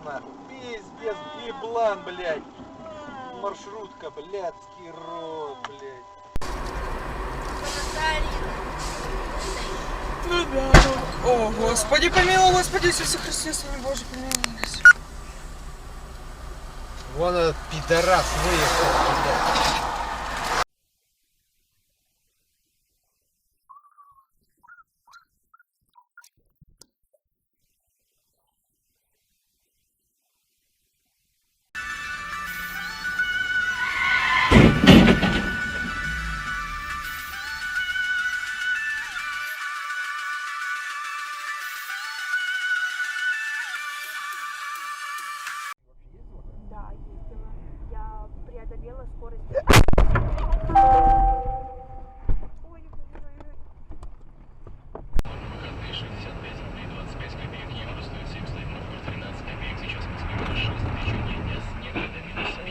нахуй. Пиздец, еблан, блядь. Маршрутка, блядский рот, блядь. Ну да. О, Господи, помилуй, Господи, Иисусе Христе, Сыне Божий, помилуй. Вон этот пидорас выехал туда. Да, ездила. Я преодолела скорость. Ой, Выходные 65 рублей 25 копеек, евро стоит 70, долларов 13 копеек, сейчас в Москве минус 6, в течение дня снега до минус 5.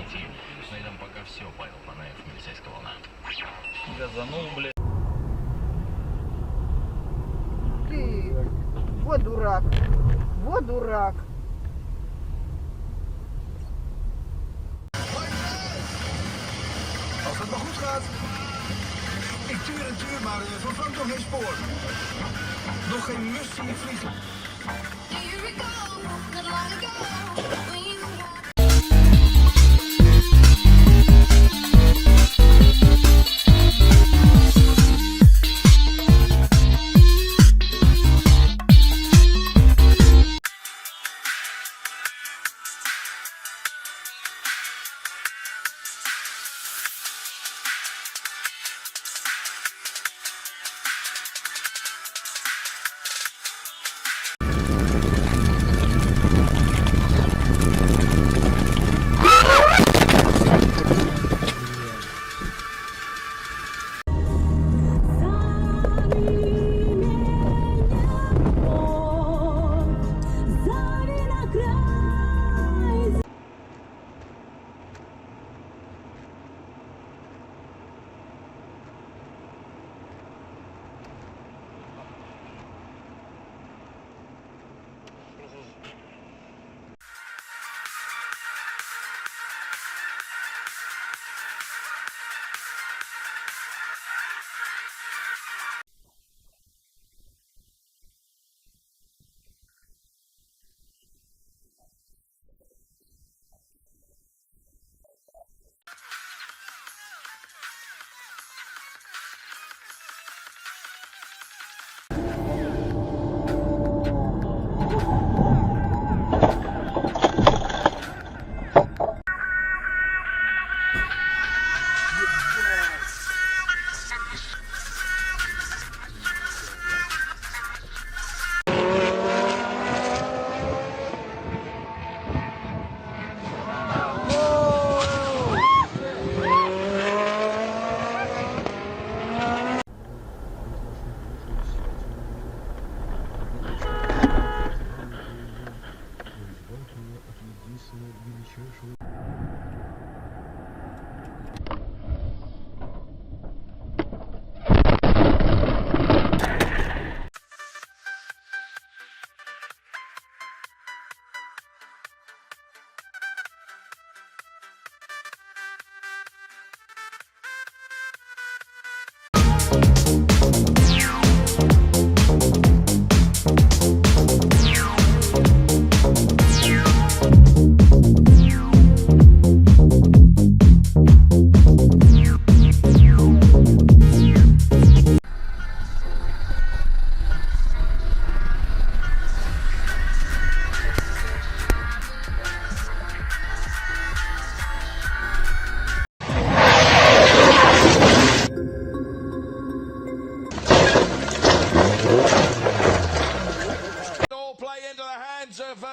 На этом пока все, Павел Панаев, милицейская волна. Газанул, блядь. Ты, вот дурак, вот дурак. Als het maar goed gaat. Ik tuur en tuur, maar er vervangt nog geen spoor. Nog geen mus zie ik vliegen. Here we go, not long ago, when you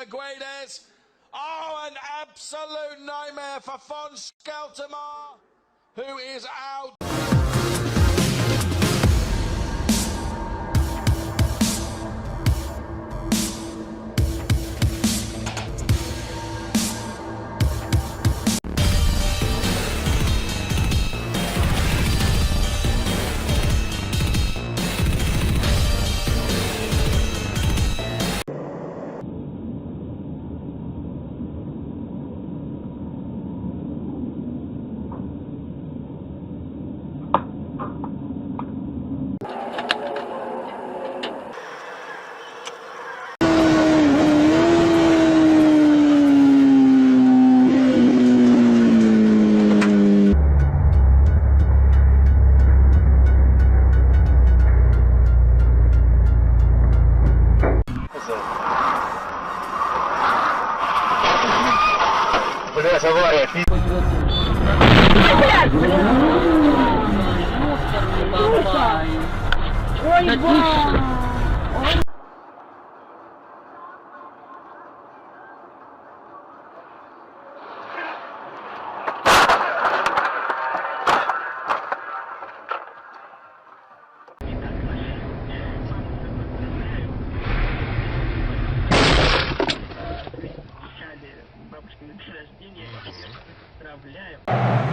Guedes. Oh, an absolute nightmare for Fons Skeltermar, who is out. Бабушкино день рождения. Поздравляю.